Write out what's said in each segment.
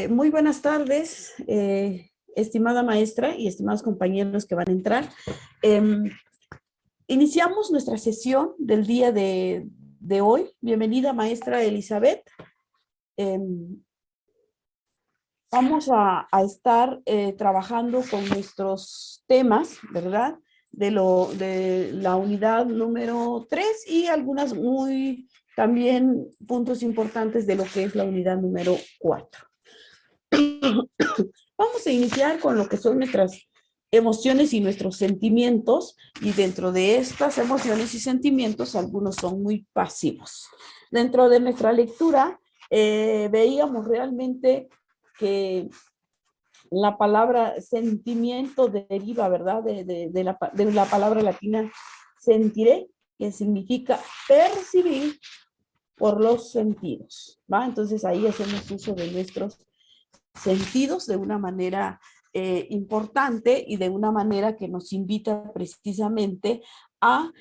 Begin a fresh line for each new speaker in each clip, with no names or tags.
Muy buenas tardes, estimada maestra y estimados compañeros que van a entrar. Em, Iniciamos nuestra sesión del día de hoy. Bienvenida, maestra Elizabeth. Em, Vamos a estar trabajando con nuestros temas, ¿verdad? De la unidad número 3 y algunas muy también puntos importantes de lo que es la unidad número 4. Vamos a iniciar con lo que son nuestras emociones y nuestros sentimientos, y dentro de estas emociones y sentimientos, algunos son muy pasivos. Dentro de nuestra lectura, veíamos realmente que la palabra sentimiento deriva, ¿verdad? De la palabra latina sentiré, que significa percibir por los sentidos, ¿va? Entonces ahí hacemos uso de nuestros sentidos de una manera importante y de una manera que nos invita precisamente a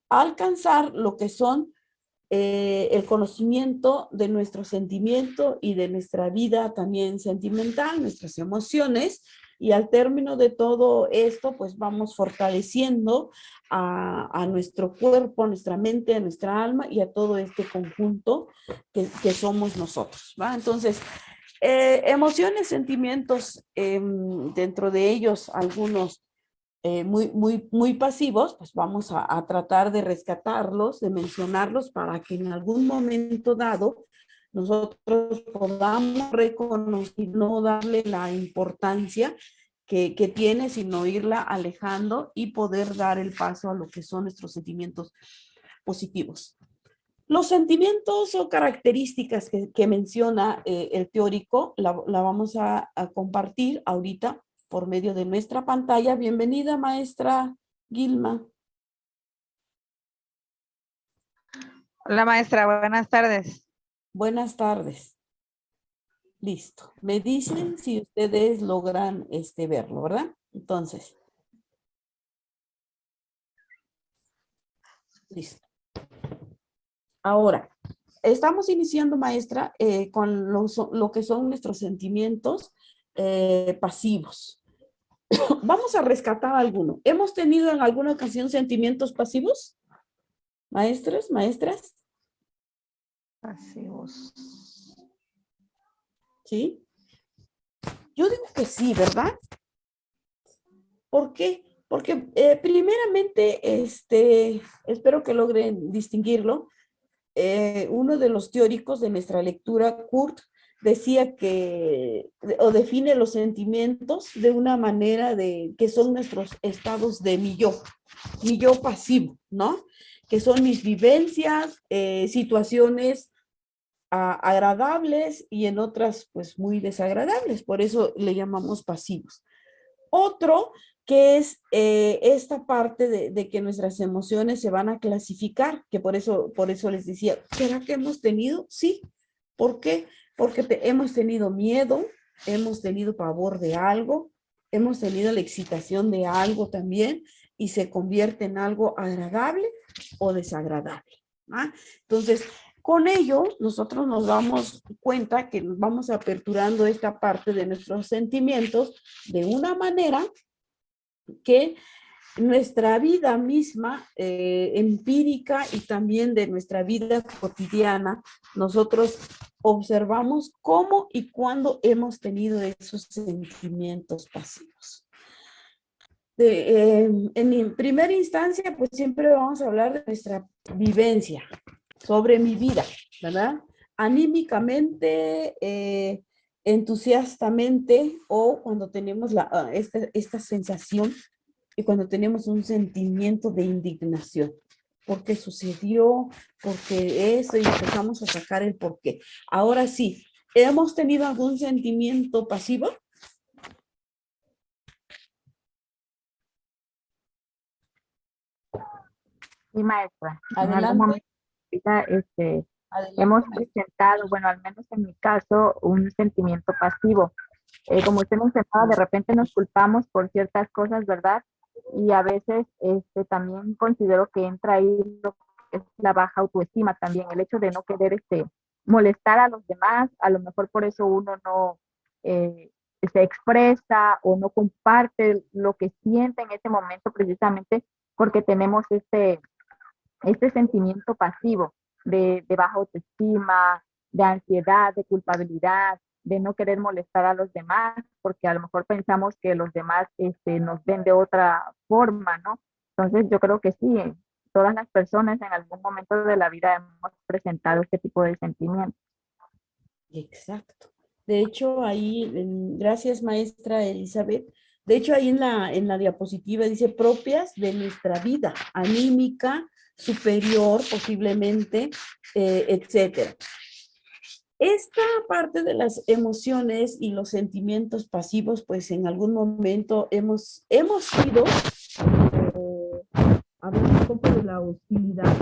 alcanzar lo que son el conocimiento de nuestro sentimiento y de nuestra vida también sentimental, nuestras emociones, y al término de todo esto, pues vamos fortaleciendo a nuestro cuerpo, a nuestra mente, a nuestra alma y a todo este conjunto que somos nosotros, ¿va? Entonces, emociones, sentimientos, dentro de ellos algunos muy pasivos, pues vamos a tratar de rescatarlos, de mencionarlos para que en algún momento dado nosotros podamos reconocer, no darle la importancia que tiene, sino irla alejando y poder dar el paso a lo que son nuestros sentimientos positivos. Los sentimientos o características que menciona el teórico la vamos a compartir ahorita por medio de nuestra pantalla. Bienvenida, maestra Gilma.
Hola maestra, buenas tardes.
Buenas tardes. Listo. Me dicen si ustedes logran verlo, ¿verdad? Entonces. Listo. Ahora, estamos iniciando, maestra, con lo que son nuestros sentimientos pasivos. Vamos a rescatar alguno. ¿Hemos tenido en alguna ocasión sentimientos pasivos? Maestros, maestras.
Pasivos.
¿Sí? Yo digo que sí, ¿verdad? ¿Por qué? Porque primeramente, espero que logren distinguirlo. Uno de los teóricos de nuestra lectura, Kurt, decía que, o define los sentimientos de una manera de que son nuestros estados de mi yo pasivo, ¿no? Que son mis vivencias, situaciones agradables y en otras pues muy desagradables, por eso le llamamos pasivos. Otro que es esta parte de que nuestras emociones se van a clasificar, que por eso les decía, ¿será que hemos tenido? Sí. ¿Por qué? Porque hemos tenido miedo, hemos tenido pavor de algo, hemos tenido la excitación de algo también, y se convierte en algo agradable o desagradable. ¿Ah? Entonces, con ello, nosotros nos damos cuenta que nos vamos aperturando esta parte de nuestros sentimientos de una manera que nuestra vida misma, empírica y también de nuestra vida cotidiana, nosotros observamos cómo y cuándo hemos tenido esos sentimientos pasivos. En primera instancia, pues siempre vamos a hablar de nuestra vivencia sobre mi vida, ¿verdad? Anímicamente, entusiastamente, o cuando tenemos esta sensación y cuando tenemos un sentimiento de indignación. ¿Por qué sucedió? ¿Por qué eso? Y empezamos a sacar el por qué. Ahora sí, ¿hemos tenido algún sentimiento pasivo?
Sí, maestra. En algún
Adelante.
momento ahorita,
Adelante,
hemos
maestra.
presentado, bueno, al menos en mi caso, un sentimiento pasivo. Como usted mencionaba, de repente nos culpamos por ciertas cosas, ¿verdad? Y a veces también considero que entra ahí lo que es la baja autoestima también, el hecho de no querer molestar a los demás, a lo mejor por eso uno se expresa o no comparte lo que siente en ese momento precisamente porque tenemos este sentimiento pasivo de baja autoestima, de ansiedad, de culpabilidad, de no querer molestar a los demás, porque a lo mejor pensamos que los demás nos ven de otra forma, ¿no? Entonces yo creo que sí, todas las personas en algún momento de la vida hemos presentado este tipo de sentimientos.
Exacto. De hecho, ahí, gracias maestra Elizabeth. De hecho, ahí en la diapositiva dice propias de nuestra vida anímica, superior, posiblemente, etcétera. Esta parte de las emociones y los sentimientos pasivos, pues en algún momento hemos sido hablar un poco de la hostilidad,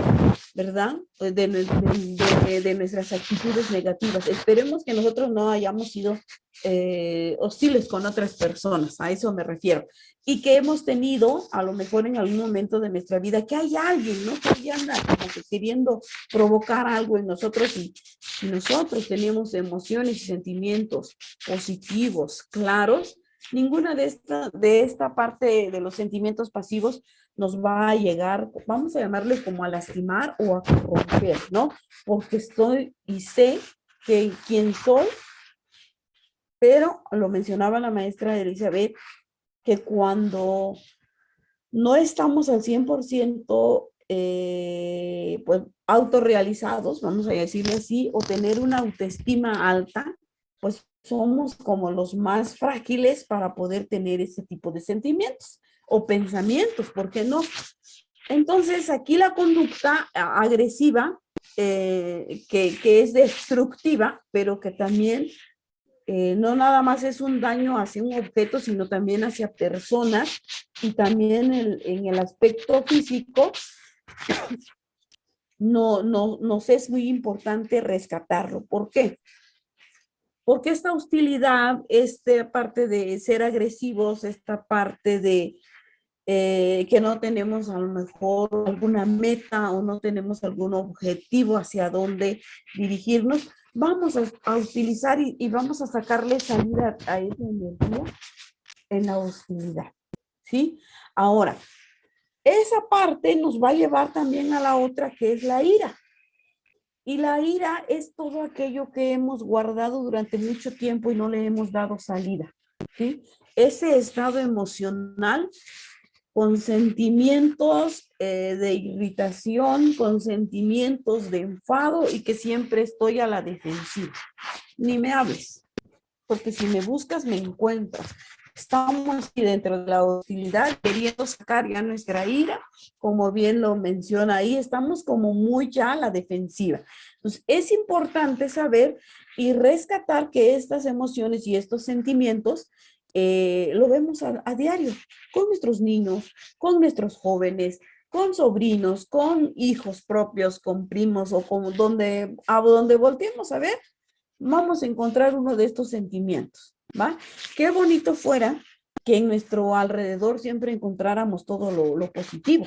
¿verdad? De nuestras actitudes negativas. Esperemos que nosotros no hayamos sido hostiles con otras personas, a eso me refiero. Y que hemos tenido, a lo mejor en algún momento de nuestra vida, que hay alguien, ¿no? Que ahí anda como que queriendo provocar algo en nosotros y nosotros tenemos emociones y sentimientos positivos, claros. Ninguna de esta parte de los sentimientos pasivos nos va a llegar, vamos a llamarle como a lastimar o a corromper, ¿no? Porque estoy y sé que quién soy, pero lo mencionaba la maestra Elizabeth, que cuando no estamos al 100% pues autorrealizados, vamos a decirlo así, o tener una autoestima alta, pues somos como los más frágiles para poder tener ese tipo de sentimientos o pensamientos, ¿por qué no? Entonces, aquí la conducta agresiva, que es destructiva, pero que también no nada más es un daño hacia un objeto, sino también hacia personas y también en el aspecto físico, nos es muy importante rescatarlo. ¿Por qué? Porque esta hostilidad, esta parte de ser agresivos, esta parte de que no tenemos a lo mejor alguna meta o no tenemos algún objetivo hacia dónde dirigirnos, vamos a utilizar y vamos a sacarle salida a esa energía en la hostilidad, ¿sí? Ahora, esa parte nos va a llevar también a la otra que es la ira. Y la ira es todo aquello que hemos guardado durante mucho tiempo y no le hemos dado salida, ¿sí? Ese estado emocional con sentimientos de irritación, con sentimientos de enfado y que siempre estoy a la defensiva. Ni me hables, porque si me buscas me encuentras. Estamos aquí dentro de la hostilidad queriendo sacar ya nuestra ira, como bien lo menciona ahí, estamos como muy ya a la defensiva. Entonces es importante saber y rescatar que estas emociones y estos sentimientos lo vemos a diario con nuestros niños, con nuestros jóvenes, con sobrinos, con hijos propios, con primos o con a donde volteemos a ver, vamos a encontrar uno de estos sentimientos, ¿va? Qué bonito fuera que en nuestro alrededor siempre encontráramos todo lo positivo,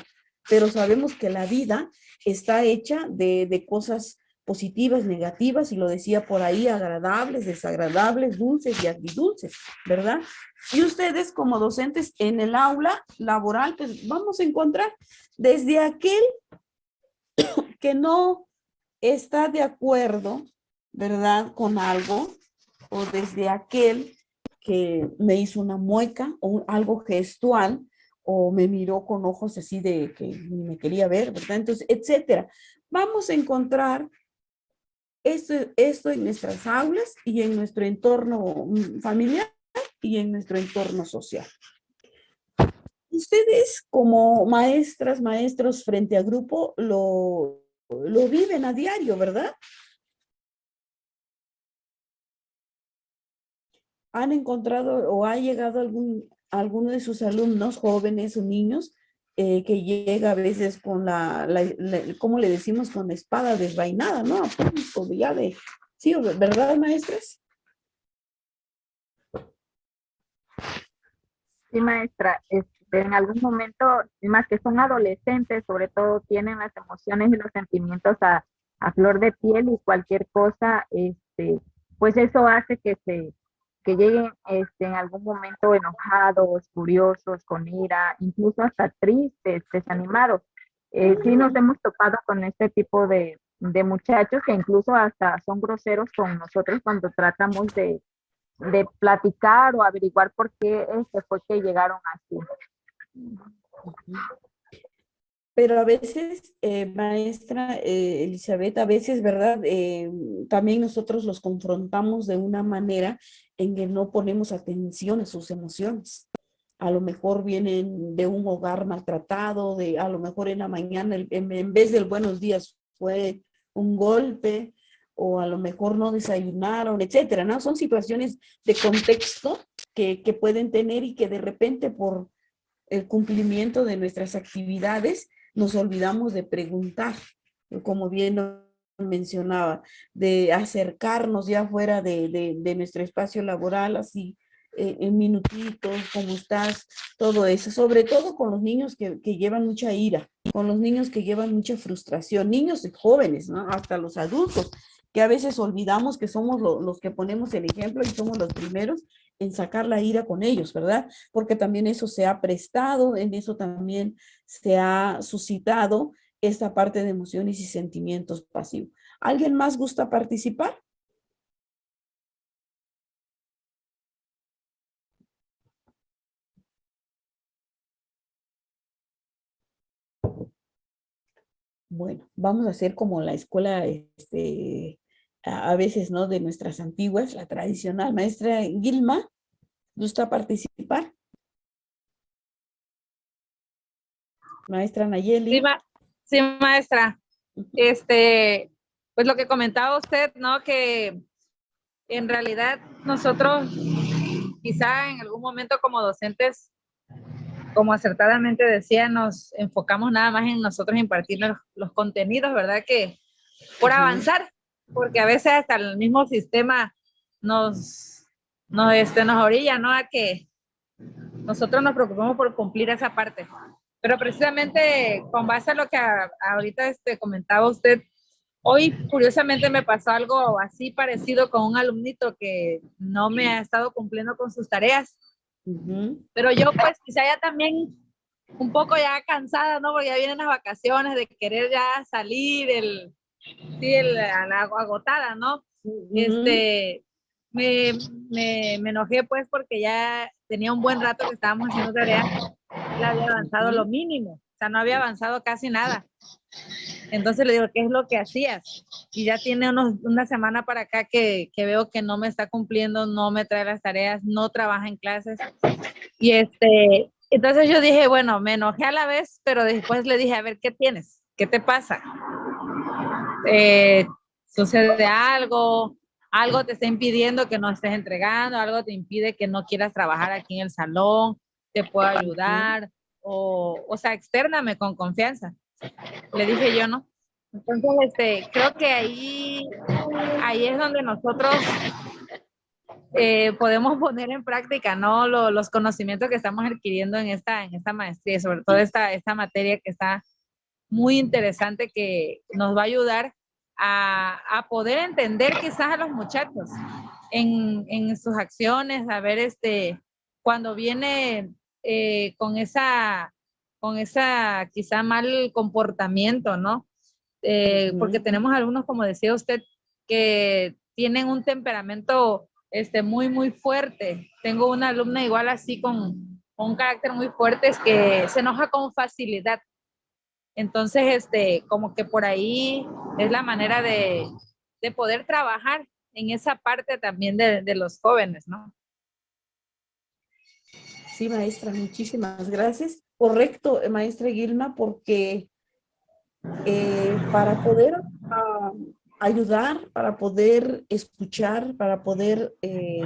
pero sabemos que la vida está hecha de cosas positivas, negativas, y lo decía por ahí, agradables, desagradables, dulces y agridulces, ¿verdad? Y ustedes como docentes en el aula laboral, pues vamos a encontrar desde aquel que no está de acuerdo, ¿verdad? Con algo, o desde aquel que me hizo una mueca o algo gestual, o me miró con ojos así de que ni me quería ver, ¿verdad? Entonces, etcétera. Vamos a encontrar esto en nuestras aulas y en nuestro entorno familiar y en nuestro entorno social. Ustedes como maestras, maestros frente a grupo lo viven a diario, ¿verdad? ¿Han encontrado o ha llegado alguno de sus alumnos, jóvenes o niños, que llega a veces con ¿cómo le decimos? Con la espada desvainada, ¿no? A punto ya de, sí, ¿verdad, maestras?
Sí, maestra, en algún momento, más que son adolescentes, sobre todo tienen las emociones y los sentimientos a flor de piel y cualquier cosa, pues eso hace que lleguen en algún momento enojados, furiosos, con ira, incluso hasta tristes, desanimados. Sí nos hemos topado con este tipo de muchachos que incluso hasta son groseros con nosotros cuando tratamos de platicar o averiguar por qué fue que llegaron así.
Pero a veces, maestra Elizabeth, a veces, ¿verdad? También nosotros los confrontamos de una manera en que no ponemos atención a sus emociones. A lo mejor vienen de un hogar maltratado, a lo mejor en la mañana, en vez del buenos días, fue un golpe, o a lo mejor no desayunaron, etcétera, ¿no? Son situaciones de contexto que pueden tener y que de repente por el cumplimiento de nuestras actividades nos olvidamos de preguntar, como bien mencionaba, de acercarnos ya fuera de nuestro espacio laboral, así en minutitos, ¿cómo estás? Todo eso, sobre todo con los niños que llevan mucha ira, con los niños que llevan mucha frustración, niños y jóvenes, ¿no? Hasta los adultos, que a veces olvidamos que somos los que ponemos el ejemplo y somos los primeros en sacar la ira con ellos, ¿verdad? Porque también eso se ha prestado, en eso también se ha suscitado esta parte de emociones y sentimientos pasivos. ¿Alguien más gusta participar? Bueno, vamos a hacer como la escuela, a veces, ¿no? De nuestras antiguas, la tradicional. Maestra Gilma, ¿gusta participar? Maestra
Sí,
Nayeli.
sí, maestra. Pues lo que comentaba usted, ¿no? Que en realidad nosotros quizá en algún momento como docentes, como acertadamente decía, nos enfocamos nada más en nosotros impartir los contenidos, ¿verdad? Que por avanzar, porque a veces hasta el mismo sistema nos orilla, ¿no? A que nosotros nos preocupamos por cumplir esa parte. Pero precisamente con base a lo que ahorita comentaba usted, hoy curiosamente me pasó algo así parecido con un alumnito que no me ha estado cumpliendo con sus tareas. Pero yo pues quizá ya también un poco ya cansada, ¿no? Porque ya vienen las vacaciones de querer ya salir, agotada, ¿no? Me enojé pues porque ya tenía un buen rato que estábamos haciendo tarea, él había avanzado lo mínimo, o sea, no había avanzado casi nada. Entonces le digo, ¿qué es lo que hacías? Y ya tiene una semana para acá que veo que no me está cumpliendo, no me trae las tareas, no trabaja en clases. Y entonces yo dije, bueno, me enojé a la vez, pero después le dije, a ver, ¿qué tienes? ¿Qué te pasa? ¿Sucede algo? ¿Algo te está impidiendo que no estés entregando? ¿Algo te impide que no quieras trabajar aquí en el salón? ¿Te puedo ayudar? O sea, extername con confianza. Le dije yo, ¿no? Entonces, creo que ahí es donde nosotros podemos poner en práctica, ¿no? Los conocimientos que estamos adquiriendo en esta maestría, sobre todo esta materia que está muy interesante, que nos va a ayudar a poder entender quizás a los muchachos en sus acciones, a ver cuando viene con esa quizá mal comportamiento, ¿no? Porque tenemos algunos, como decía usted, que tienen un temperamento muy, muy fuerte. Tengo una alumna igual así con un carácter muy fuerte, es que se enoja con facilidad. Entonces, como que por ahí es la manera de poder trabajar en esa parte también de los jóvenes, ¿no?
Sí, maestra, muchísimas gracias. Correcto, maestra Gilma, porque para poder ayudar, para poder escuchar, para poder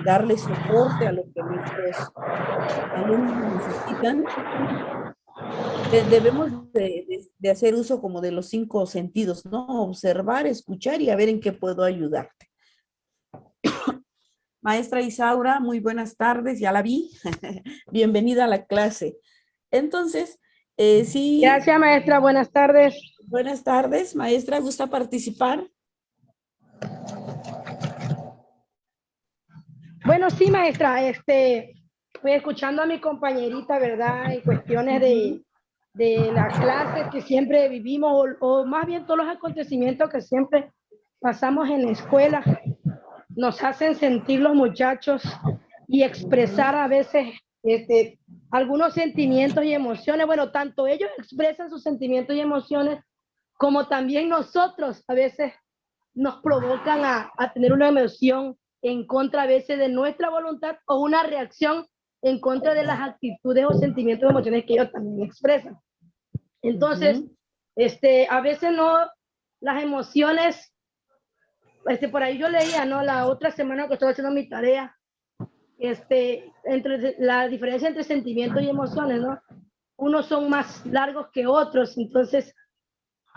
darle soporte a lo que nuestros alumnos necesitan, debemos de hacer uso como de los 5 sentidos, ¿no? Observar, escuchar y a ver en qué puedo ayudarte. Maestra Isaura, muy buenas tardes, ya la vi. Bienvenida a la clase. Entonces, sí.
Gracias, maestra. Buenas tardes.
Buenas tardes, maestra. ¿Gusta participar?
Bueno, sí, maestra, voy escuchando a mi compañerita, ¿verdad? En cuestiones de las clases que siempre vivimos, o más bien todos los acontecimientos que siempre pasamos en la escuela, nos hacen sentir los muchachos y expresar a veces algunos sentimientos y emociones. Bueno, tanto ellos expresan sus sentimientos y emociones, como también nosotros a veces nos provocan a tener una emoción en contra a veces de nuestra voluntad, o una reacción en contra de las actitudes o sentimientos o emociones que ellos también expresan. Entonces, a veces no, las emociones, por ahí yo leía, ¿no? La otra semana que estaba haciendo mi tarea, entre la diferencia entre sentimientos y emociones, ¿no? Unos son más largos que otros, entonces,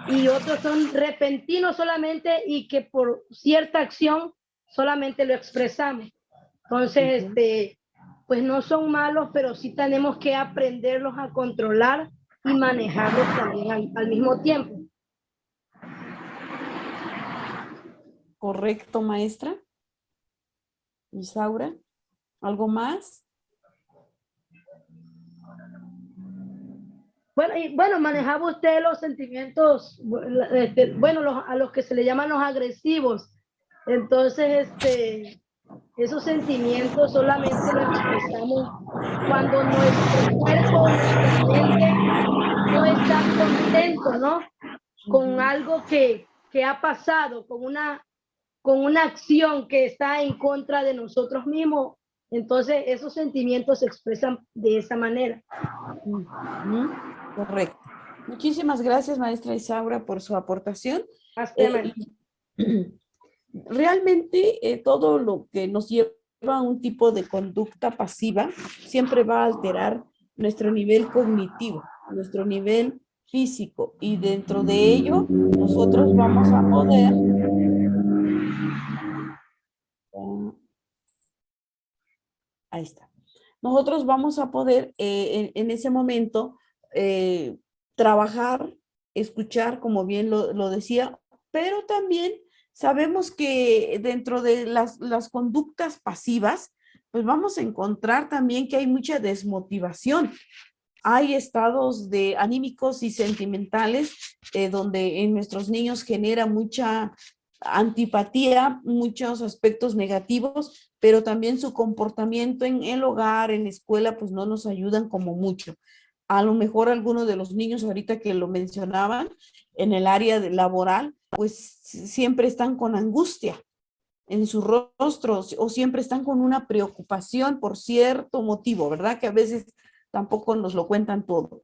y otros son repentinos solamente, y que por cierta acción solamente lo expresamos. Entonces, pues no son malos, pero sí tenemos que aprenderlos a controlar y manejarlos también al mismo tiempo.
Correcto, maestra. Isaura, ¿algo más?
Bueno, y bueno, manejaba usted los sentimientos, bueno, a los que se le llaman los agresivos. Entonces, esos sentimientos solamente los expresamos cuando nuestro cuerpo, nuestra mente no está contento, ¿no? Con algo que ha pasado, con una acción que está en contra de nosotros mismos. Entonces, esos sentimientos se expresan de esa manera.
Correcto. Muchísimas gracias, maestra Isaura, por su aportación. Realmente todo lo que nos lleva a un tipo de conducta pasiva siempre va a alterar nuestro nivel cognitivo, nuestro nivel físico, y dentro de ello nosotros vamos a poder ahí está. Nosotros vamos a poder en ese momento trabajar, escuchar, como bien lo decía, pero también sabemos que dentro de las conductas pasivas, pues vamos a encontrar también que hay mucha desmotivación. Hay estados de anímicos y sentimentales donde en nuestros niños genera mucha antipatía, muchos aspectos negativos, pero también su comportamiento en el hogar, en la escuela, pues no nos ayudan como mucho. A lo mejor algunos de los niños ahorita que lo mencionaban en el área laboral, pues siempre están con angustia en sus rostros o siempre están con una preocupación por cierto motivo, ¿verdad? Que a veces tampoco nos lo cuentan todo.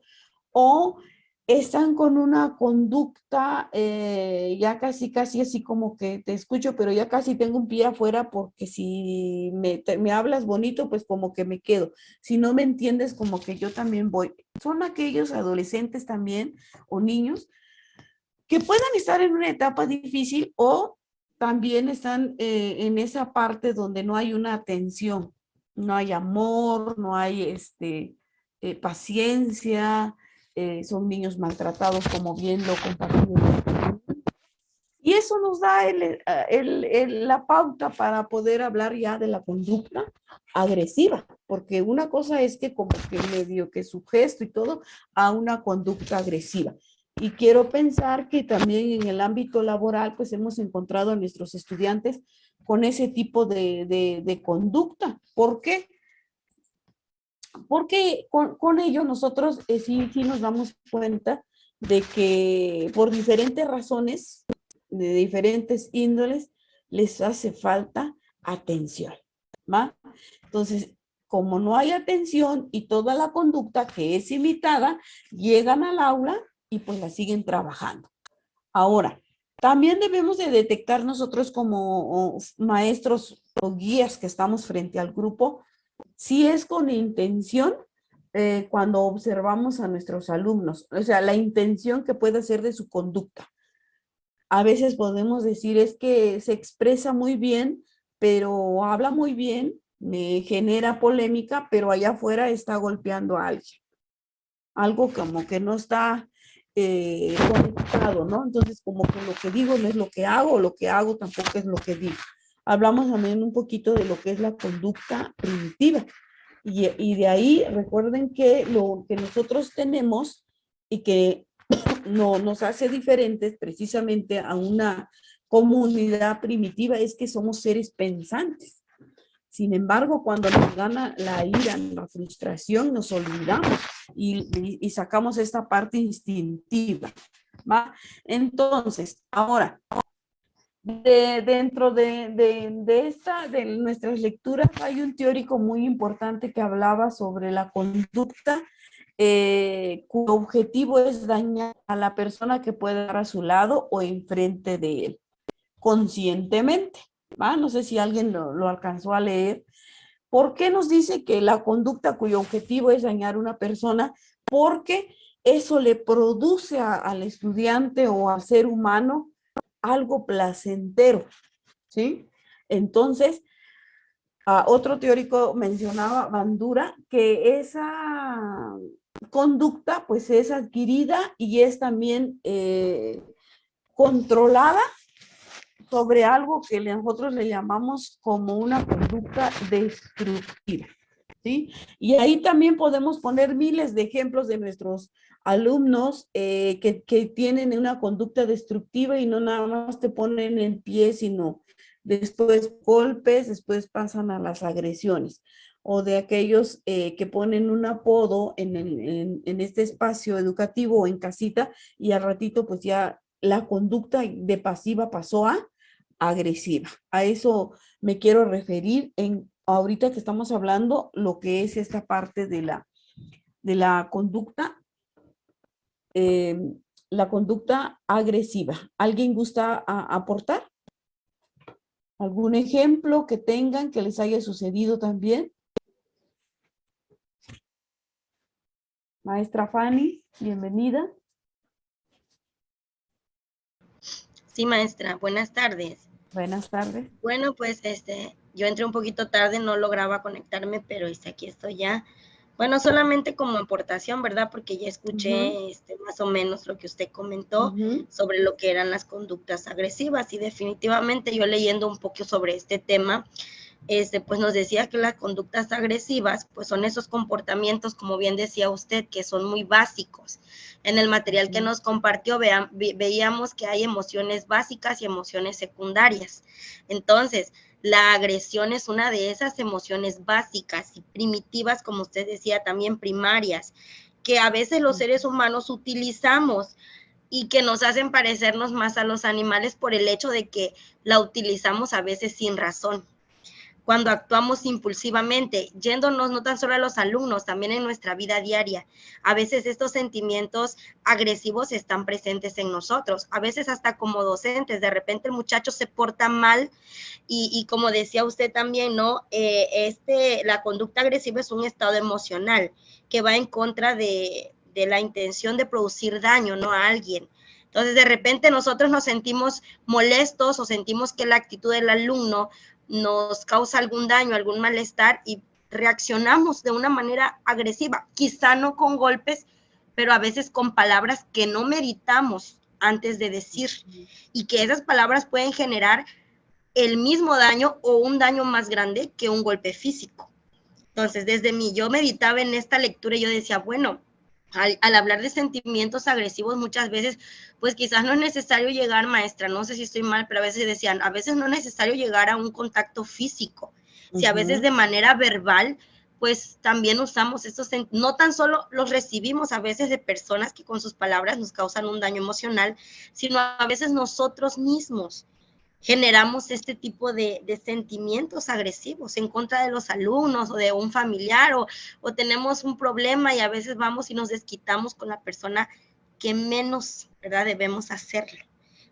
O están con una conducta ya casi así como que te escucho, pero ya casi tengo un pie afuera porque si me hablas bonito, pues como que me quedo. Si no me entiendes, como que yo también voy. Son aquellos adolescentes también o niños que puedan estar en una etapa difícil o también están en esa parte donde no hay una atención, no hay amor, no hay paciencia, son niños maltratados, como bien lo compartimos. Y eso nos da la pauta para poder hablar ya de la conducta agresiva, porque una cosa es que como que medio que su gesto y todo a una conducta agresiva. Y quiero pensar que también en el ámbito laboral, pues hemos encontrado a nuestros estudiantes con ese tipo de conducta. ¿Por qué? Porque con ello nosotros sí nos damos cuenta de que por diferentes razones, de diferentes índoles, les hace falta atención, ¿va? Entonces, como no hay atención y toda la conducta que es imitada, llegan al aula y pues la siguen trabajando. Ahora, también debemos de detectar nosotros como maestros o guías que estamos frente al grupo, si es con intención cuando observamos a nuestros alumnos, o sea, la intención que puede ser de su conducta. A veces podemos decir es que se expresa muy bien, pero habla muy bien, me genera polémica, pero allá afuera está golpeando a alguien. Algo como que no está conectado, ¿no? Entonces como que lo que digo no es lo que hago, o lo que hago tampoco es lo que digo. hablamos también un poquito de lo que es la conducta primitiva. Y de ahí recuerden que lo que nosotros tenemos y que no nos hace diferentes precisamente a una comunidad primitiva es que somos seres pensantes. Sin embargo, cuando nos gana la ira, la frustración, nos olvidamos y sacamos esta parte instintiva, ¿va? Entonces, ahora, dentro de nuestras lecturas hay un teórico muy importante que hablaba sobre la conducta cuyo objetivo es dañar a la persona que puede estar a su lado o enfrente de él, conscientemente, ¿va? No sé si alguien lo alcanzó a leer. ¿Por qué nos dice que la conducta cuyo objetivo es dañar a una persona? Porque eso le produce al estudiante o al ser humano algo placentero, ¿sí? Entonces, otro teórico mencionaba, Bandura, que esa conducta pues es adquirida y es también controlada sobre algo que nosotros le llamamos como una conducta destructiva, ¿sí? Y ahí también podemos poner miles de ejemplos de nuestros alumnos que tienen una conducta destructiva y no nada más te ponen el pie, sino después golpes, después pasan a las agresiones. O de aquellos que ponen un apodo en este espacio educativo o en casita y al ratito pues ya la conducta de pasiva pasó a agresiva. A eso me quiero referir ahorita que estamos hablando lo que es esta parte de la conducta agresiva. ¿Alguien gusta aportar? ¿Algún ejemplo que tengan que les haya sucedido también? Maestra Fanny, bienvenida.
Sí, maestra, buenas tardes.
Buenas tardes.
Bueno, pues yo entré un poquito tarde, no lograba conectarme, pero aquí estoy ya. Bueno, solamente como aportación, ¿verdad? Porque ya escuché más o menos lo que usted comentó sobre lo que eran las conductas agresivas y definitivamente yo leyendo un poco sobre este tema, pues nos decía que las conductas agresivas, pues son esos comportamientos, como bien decía usted, que son muy básicos. En el material que nos compartió veíamos que hay emociones básicas y emociones secundarias. Entonces, la agresión es una de esas emociones básicas y primitivas, como usted decía, también primarias, que a veces los seres humanos utilizamos y que nos hacen parecernos más a los animales por el hecho de que la utilizamos a veces sin razón. Cuando actuamos impulsivamente, yéndonos no tan solo a los alumnos, también en nuestra vida diaria. A veces estos sentimientos agresivos están presentes en nosotros, a veces hasta como docentes, de repente el muchacho se porta mal y como decía usted también, ¿no? La conducta agresiva es un estado emocional que va en contra de la intención de producir daño, ¿no? A alguien. Entonces, de repente nosotros nos sentimos molestos o sentimos que la actitud del alumno nos causa algún daño, algún malestar y reaccionamos de una manera agresiva, quizá no con golpes, pero a veces con palabras que no meditamos antes de decir y que esas palabras pueden generar el mismo daño o un daño más grande que un golpe físico. Entonces, yo meditaba en esta lectura y yo decía, bueno, al hablar de sentimientos agresivos muchas veces, pues quizás no es necesario llegar, maestra, no sé si estoy mal, pero a veces decían, a veces no es necesario llegar a un contacto físico. Si a veces de manera verbal, pues también usamos estos, no tan solo los recibimos a veces de personas que con sus palabras nos causan un daño emocional, sino a veces nosotros mismos generamos este tipo de sentimientos agresivos en contra de los alumnos o de un familiar o tenemos un problema y a veces vamos y nos desquitamos con la persona que menos, ¿verdad? Debemos hacerlo.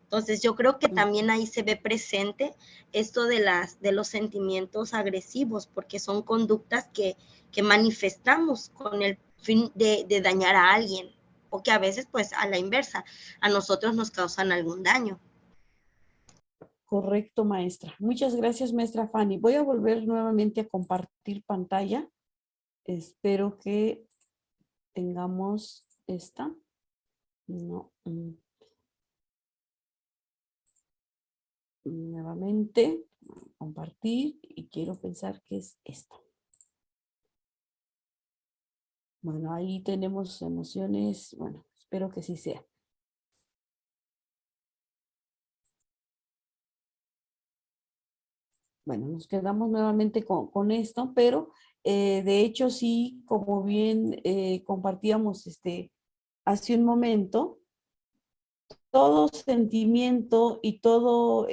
Entonces yo creo que también ahí se ve presente esto de los sentimientos agresivos porque son conductas que manifestamos con el fin de dañar a alguien o que a veces pues a la inversa a nosotros nos causan algún daño.
Correcto, maestra. Muchas gracias, maestra Fanny. Voy a volver nuevamente a compartir pantalla. Espero que tengamos esta. No. Nuevamente. compartir y quiero pensar que es esto. Bueno, ahí tenemos emociones, bueno, espero que sí sea. Bueno, nos quedamos nuevamente con esto, pero de hecho sí, como bien compartíamos hace un momento, todo sentimiento y todo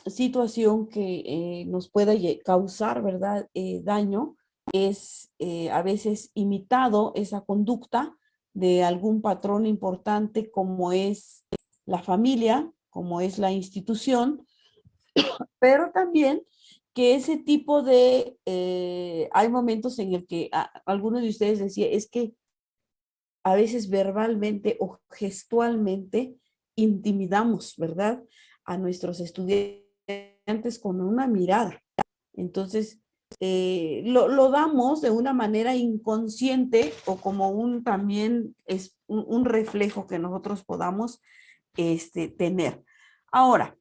situación que nos pueda causar, ¿verdad? Daño, es a veces imitado esa conducta de algún patrón importante como es la familia, como es la institución, pero también que ese tipo de, hay momentos en el que algunos de ustedes decía, es que a veces verbalmente o gestualmente intimidamos, ¿verdad? A nuestros estudiantes con una mirada. Entonces, lo damos de una manera inconsciente o como un también es un reflejo que nosotros podamos tener. Ahora,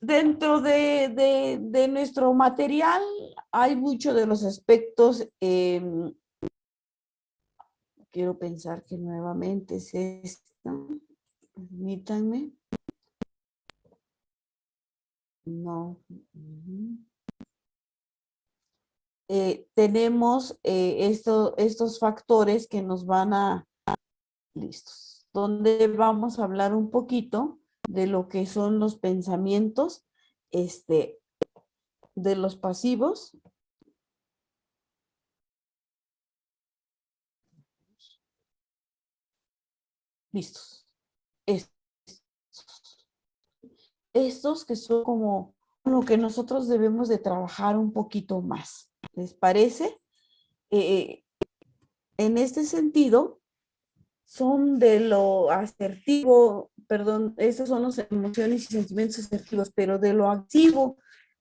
dentro de nuestro material hay muchos de los aspectos, quiero pensar que nuevamente es esta, permítanme. No. Tenemos estos factores que nos van a, listos, donde vamos a hablar un poquito de lo que son los pensamientos, de los pasivos. Listos. Estos que son como lo que nosotros debemos de trabajar un poquito más. ¿Les parece? En este sentido, son de lo asertivo, perdón, esas son las emociones y sentimientos asertivos, pero de lo activo,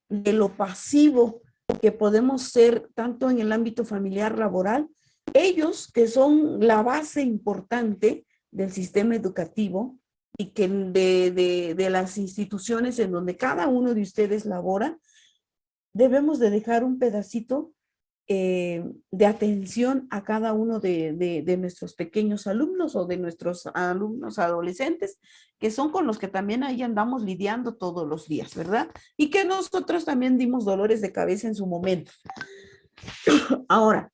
de lo pasivo, que podemos ser tanto en el ámbito familiar, laboral, ellos que son la base importante del sistema educativo y que de las instituciones en donde cada uno de ustedes labora, debemos de dejar un pedacito de atención a cada uno de nuestros pequeños alumnos o de nuestros alumnos adolescentes, que son con los que también ahí andamos lidiando todos los días, ¿verdad? Y que nosotros también dimos dolores de cabeza en su momento. Ahora,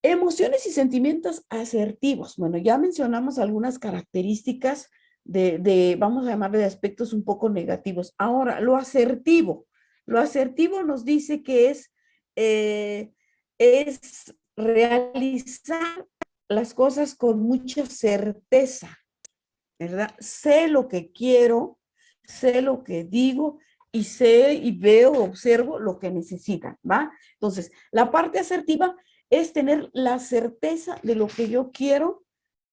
emociones y sentimientos asertivos. Bueno, ya mencionamos algunas características vamos a llamarle de aspectos un poco negativos. Ahora, lo asertivo nos dice que es realizar las cosas con mucha certeza, ¿verdad? Sé lo que quiero, sé lo que digo y sé y veo, observo lo que necesitan, ¿va? Entonces, la parte asertiva es tener la certeza de lo que yo quiero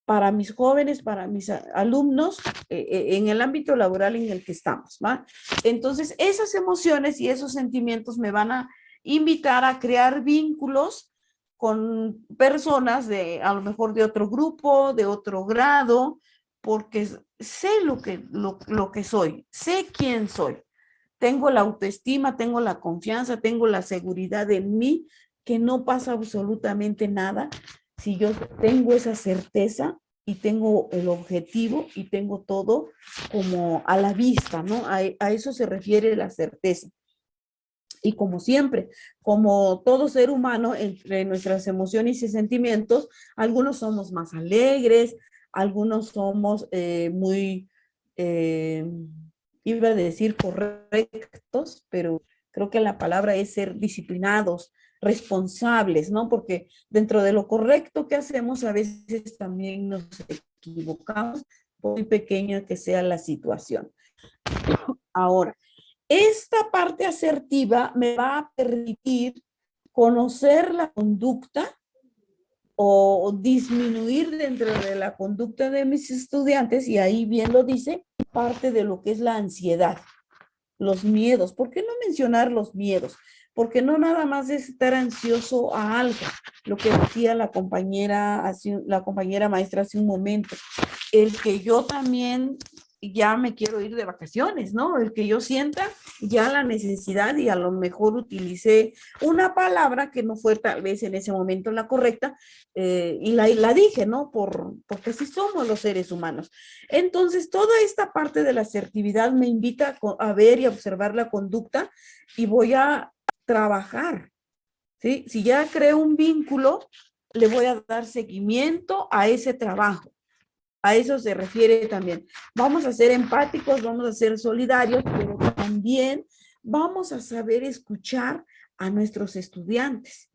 para mis jóvenes, para mis alumnos, en el ámbito laboral en el que estamos, ¿va? Entonces, esas emociones y esos sentimientos me van a invitar a crear vínculos con personas a lo mejor de otro grupo, de otro grado, porque sé lo que soy, sé quién soy. Tengo la autoestima, tengo la confianza, tengo la seguridad en mí, que no pasa absolutamente nada si yo tengo esa certeza y tengo el objetivo y tengo todo como a la vista, ¿no? A eso se refiere la certeza. Y como siempre, como todo ser humano, entre nuestras emociones y sentimientos, algunos somos más alegres, algunos somos iba a decir correctos, pero creo que la palabra es ser disciplinados, responsables, ¿no? Porque dentro de lo correcto que hacemos, a veces también nos equivocamos, muy pequeña que sea la situación. Ahora, esta parte asertiva me va a permitir conocer la conducta o disminuir dentro de la conducta de mis estudiantes, y ahí bien lo dice, parte de lo que es la ansiedad, los miedos. ¿Por qué no mencionar los miedos? Porque no nada más es estar ansioso a algo, lo que decía la compañera maestra hace un momento, el que yo también ya me quiero ir de vacaciones, ¿no? El que yo sienta ya la necesidad y a lo mejor utilicé una palabra que no fue tal vez en ese momento la correcta y la dije, ¿no? Porque así somos los seres humanos. Entonces, toda esta parte de la asertividad me invita a ver y a observar la conducta y voy a trabajar, ¿sí? Si ya creo un vínculo, le voy a dar seguimiento a ese trabajo. A eso se refiere también. Vamos a ser empáticos, vamos a ser solidarios, pero también vamos a saber escuchar a nuestros estudiantes.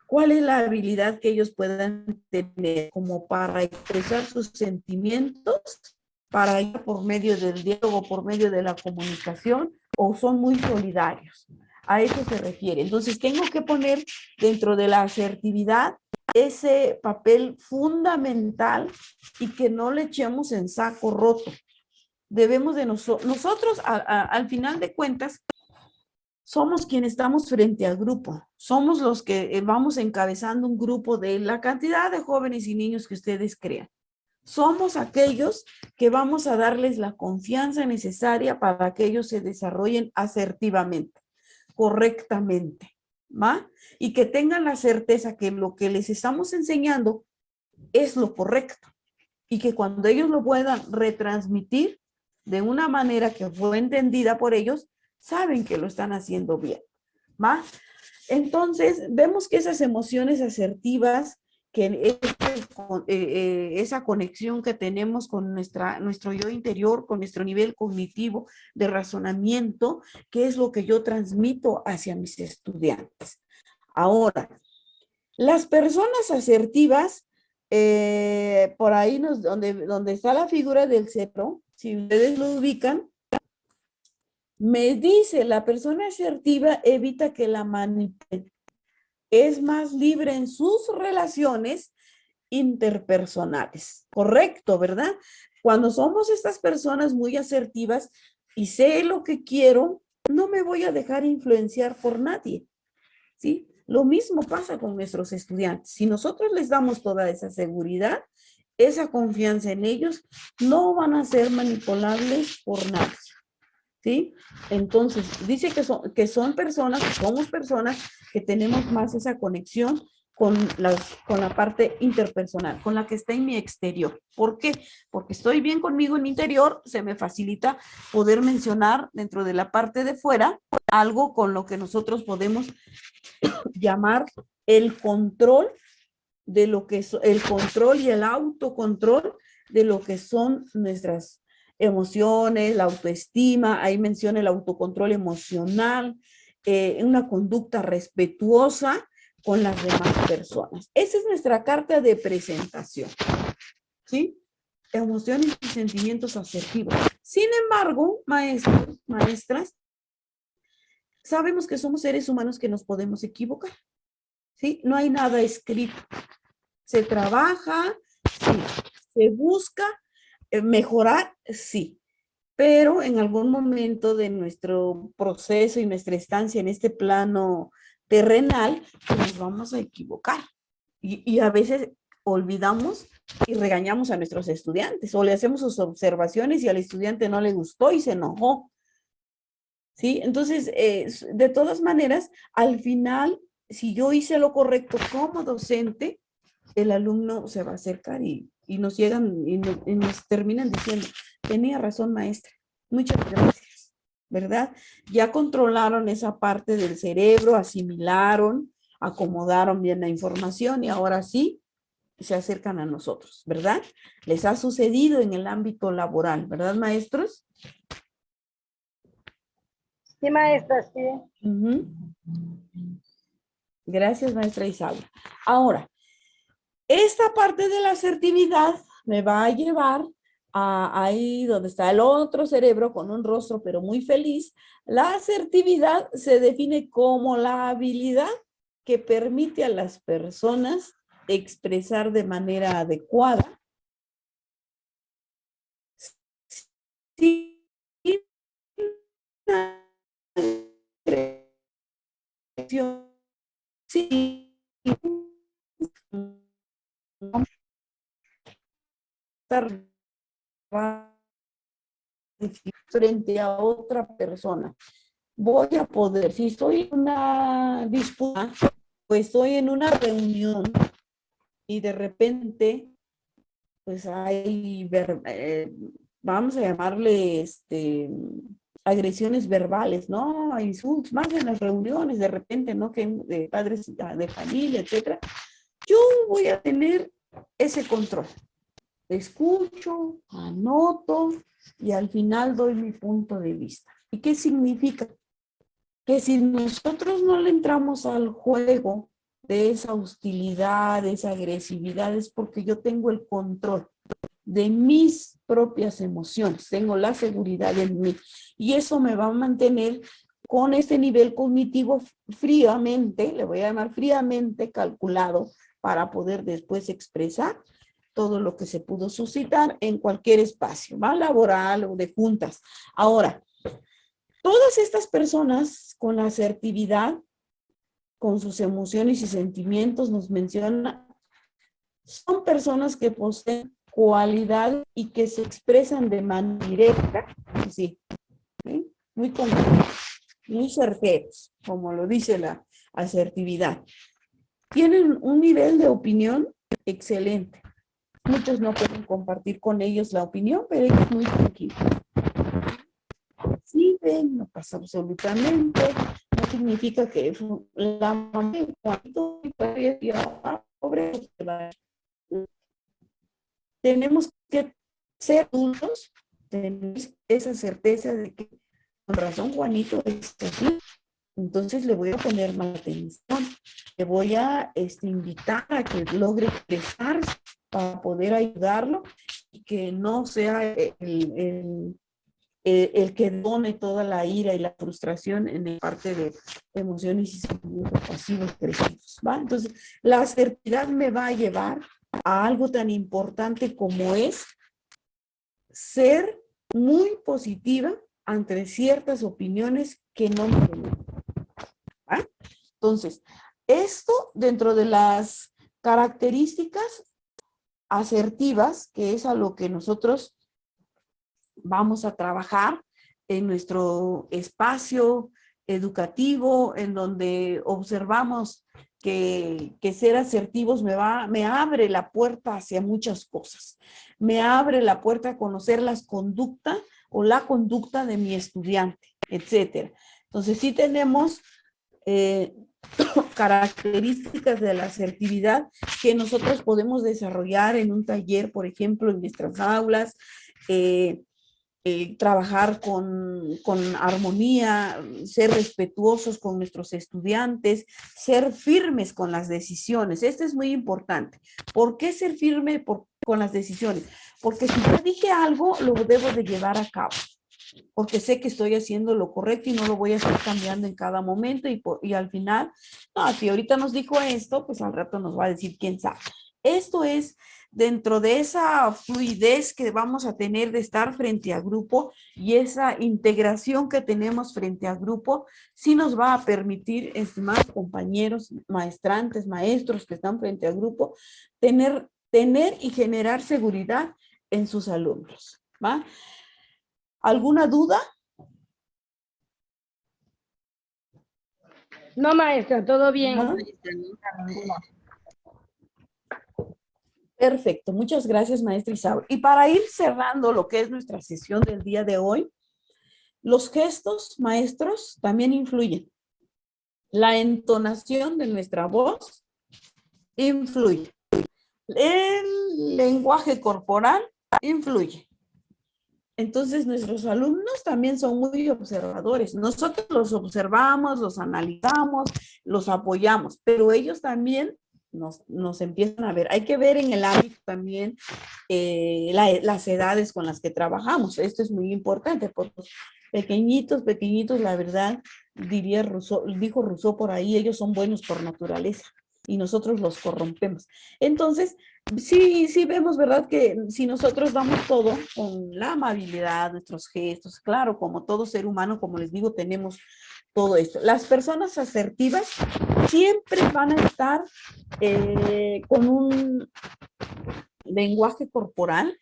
¿Cuál es la habilidad que ellos puedan tener como para expresar sus sentimientos, para ir por medio del diálogo, por medio de la comunicación, o son muy solidarios? A eso se refiere. Entonces, tengo que poner dentro de la asertividad ese papel fundamental y que no le echemos en saco roto. Debemos de nosotros, al final de cuentas, somos quienes estamos frente al grupo. Somos los que vamos encabezando un grupo de la cantidad de jóvenes y niños que ustedes crean. Somos aquellos que vamos a darles la confianza necesaria para que ellos se desarrollen asertivamente, correctamente, ¿va? Y que tengan la certeza que lo que les estamos enseñando es lo correcto y que cuando ellos lo puedan retransmitir de una manera que fue entendida por ellos, saben que lo están haciendo bien, ¿va? Entonces, vemos que esas emociones asertivas, que esa conexión que tenemos con nuestro yo interior, con nuestro nivel cognitivo de razonamiento, que es lo que yo transmito hacia mis estudiantes. Ahora, las personas asertivas, por ahí donde está la figura del cerebro, si ustedes lo ubican, me dice, la persona asertiva evita que la manipulen. Es más libre en sus relaciones interpersonales. Correcto, ¿verdad? Cuando somos estas personas muy asertivas y sé lo que quiero, no me voy a dejar influenciar por nadie, ¿sí? Lo mismo pasa con nuestros estudiantes. Si nosotros les damos toda esa seguridad, esa confianza en ellos, no van a ser manipulables por nadie, ¿sí? Entonces, dice que son personas, que somos personas que tenemos más esa conexión con la parte interpersonal, con la que está en mi exterior. ¿Por qué? Porque estoy bien conmigo en mi interior, se me facilita poder mencionar dentro de la parte de fuera algo con lo que nosotros podemos llamar el control de lo que es el control y el autocontrol de lo que son nuestras emociones, la autoestima, ahí menciona el autocontrol emocional, una conducta respetuosa con las demás personas. Esa es nuestra carta de presentación, ¿sí? Emociones y sentimientos asertivos. Sin embargo, maestros, maestras, sabemos que somos seres humanos que nos podemos equivocar, ¿sí? No hay nada escrito. Se trabaja, sí. Se busca mejorar, sí. Pero en algún momento de nuestro proceso y nuestra estancia en este plano terrenal, pues nos vamos a equivocar. Y a veces olvidamos y regañamos a nuestros estudiantes o le hacemos sus observaciones y al estudiante no le gustó y se enojó. ¿Sí? Entonces, de todas maneras, al final, si yo hice lo correcto como docente, el alumno se va a acercar y nos llegan y nos terminan diciendo, tenía razón maestra, muchas gracias, ¿verdad? Ya controlaron esa parte del cerebro, asimilaron, acomodaron bien la información y ahora sí se acercan a nosotros, ¿verdad? Les ha sucedido en el ámbito laboral, ¿verdad, maestros?
Sí, maestra, sí.
Uh-huh. Gracias, maestra Isaura. Ahora, esta parte de la asertividad me va a llevar a ahí donde está el otro cerebro con un rostro pero muy feliz. La asertividad se define como la habilidad que permite a las personas expresar de manera adecuada sin agresión, sin estar frente a otra persona. Voy a poder, si estoy en una disputa, pues estoy en una reunión y de repente, pues hay, vamos a llamarle, agresiones verbales, ¿no? Hay insultos, más en las reuniones, de repente, ¿no? Que de padres de familia, etcétera. Yo voy a tener ese control. Escucho, anoto y al final doy mi punto de vista. ¿Y qué significa? Que si nosotros no le entramos al juego de esa hostilidad, de esa agresividad, es porque yo tengo el control de mis propias emociones, tengo la seguridad en mí y eso me va a mantener con este nivel cognitivo fríamente, le voy a llamar fríamente calculado para poder después expresar todo lo que se pudo suscitar en cualquier espacio, ¿va? Laboral o de juntas. Ahora, todas estas personas con la asertividad, con sus emociones y sentimientos, nos menciona, son personas que poseen cualidades y que se expresan de manera directa, sí, ¿sí? Muy concretos, muy certeros, como lo dice la asertividad. Tienen un nivel de opinión excelente. Muchos no pueden compartir con ellos la opinión, pero ellos muy tranquilos. Sí, ven, no pasa absolutamente, no significa que la mamá de Juanito pobre. Tenemos que ser adultos, tener esa certeza de que con razón Juanito es así, entonces le voy a poner más atención, le voy a invitar a que logre expresarse para poder ayudarlo y que no sea el que done toda la ira y la frustración en la parte de emociones y sentimientos pasivos agresivos, ¿va? Entonces, la asertividad me va a llevar a algo tan importante como es ser muy positiva ante ciertas opiniones que no me gustan, ¿va? Entonces, esto dentro de las características asertivas, que es a lo que nosotros vamos a trabajar en nuestro espacio educativo, en donde observamos que ser asertivos me abre la puerta hacia muchas cosas. Me abre la puerta a conocer las conductas o la conducta de mi estudiante, etcétera. Entonces sí tenemos características de la asertividad que nosotros podemos desarrollar en un taller, por ejemplo, en nuestras aulas, trabajar con armonía, ser respetuosos con nuestros estudiantes, ser firmes con las decisiones. Esto es muy importante. ¿Por qué ser firme con las decisiones? Porque si yo dije algo, lo debo de llevar a cabo. Porque sé que estoy haciendo lo correcto y no lo voy a estar cambiando en cada momento y al final, no, si ahorita nos dijo esto, pues al rato nos va a decir quién sabe. Esto es dentro de esa fluidez que vamos a tener de estar frente a grupo y esa integración que tenemos frente a grupo, sí nos va a permitir, estimados compañeros, maestrantes, maestros que están frente a grupo, tener y generar seguridad en sus alumnos, ¿va? ¿Alguna duda?
No, maestra, todo bien.
¿No? Perfecto, muchas gracias, maestra Isaura. Y para ir cerrando lo que es nuestra sesión del día de hoy, los gestos, maestros, también influyen. La entonación de nuestra voz influye. El lenguaje corporal influye. Entonces, nuestros alumnos también son muy observadores. Nosotros los observamos, los analizamos, los apoyamos, pero ellos también nos empiezan a ver. Hay que ver en el ámbito también las edades con las que trabajamos. Esto es muy importante porque pequeñitos, la verdad, dijo Rousseau por ahí, ellos son buenos por naturaleza y nosotros los corrompemos. Entonces, sí vemos, ¿verdad? Que si nosotros damos todo con la amabilidad, nuestros gestos, claro, como todo ser humano, como les digo, tenemos todo esto. Las personas asertivas siempre van a estar con un lenguaje corporal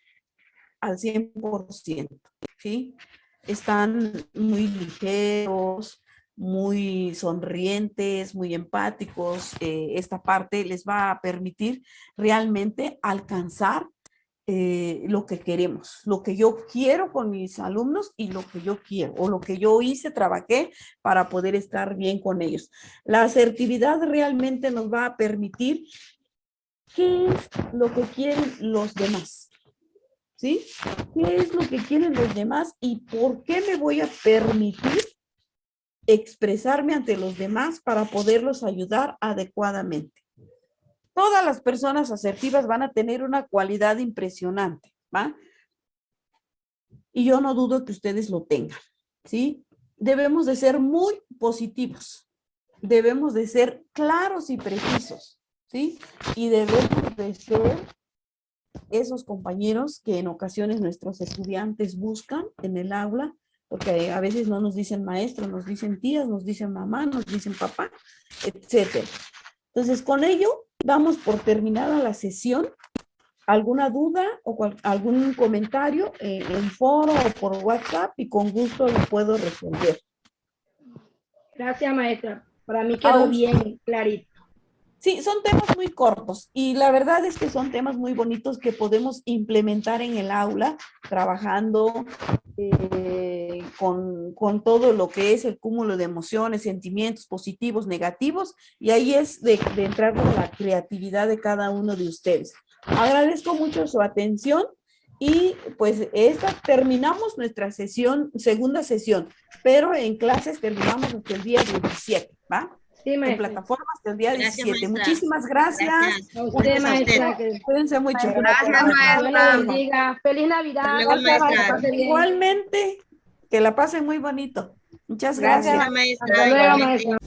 al 100%. ¿sí? Están muy ligeros, muy sonrientes, muy empáticos. Esta parte les va a permitir realmente alcanzar lo que queremos, lo que yo quiero con mis alumnos y lo que yo quiero, o lo que yo hice, trabajé para poder estar bien con ellos. La asertividad realmente nos va a permitir qué es lo que quieren los demás, ¿sí? ¿Qué es lo que quieren los demás y por qué me voy a permitir expresarme ante los demás para poderlos ayudar adecuadamente? Todas las personas asertivas van a tener una cualidad impresionante, ¿va? Y yo no dudo que ustedes lo tengan, ¿sí? Debemos de ser muy positivos, debemos de ser claros y precisos, ¿sí? Y debemos de ser esos compañeros que en ocasiones nuestros estudiantes buscan en el aula, porque a veces no nos dicen maestro, nos dicen tías, nos dicen mamá, nos dicen papá, etcétera. Entonces, con ello damos por terminada la sesión. ¿Alguna duda o algún comentario en foro o por WhatsApp? Y con gusto lo puedo resolver.
Gracias, maestra. Para mí quedó bien clarito.
Sí, son temas muy cortos y la verdad es que son temas muy bonitos que podemos implementar en el aula, trabajando con todo lo que es el cúmulo de emociones, sentimientos positivos, negativos, y ahí es de entrar con la creatividad de cada uno de ustedes. Agradezco mucho su atención y pues terminamos nuestra sesión, segunda sesión, pero en clases terminamos hasta el día 17, ¿va?
Sí,
En
maestra.
plataformas del día
Gracias,
17.
maestra.
Muchísimas gracias.
Gracias.
A usted, maestra.
Cuídense mucho.
Gracias,
Dios
maestra.
la bendiga. Feliz Navidad.
Hasta luego,
Gracias,
maestra.
que pase bien.
Igualmente, que la pasen muy bonito. Muchas
Gracias,
gracias.
Gracias, maestra.
Hasta luego,
Igualmente.
maestra.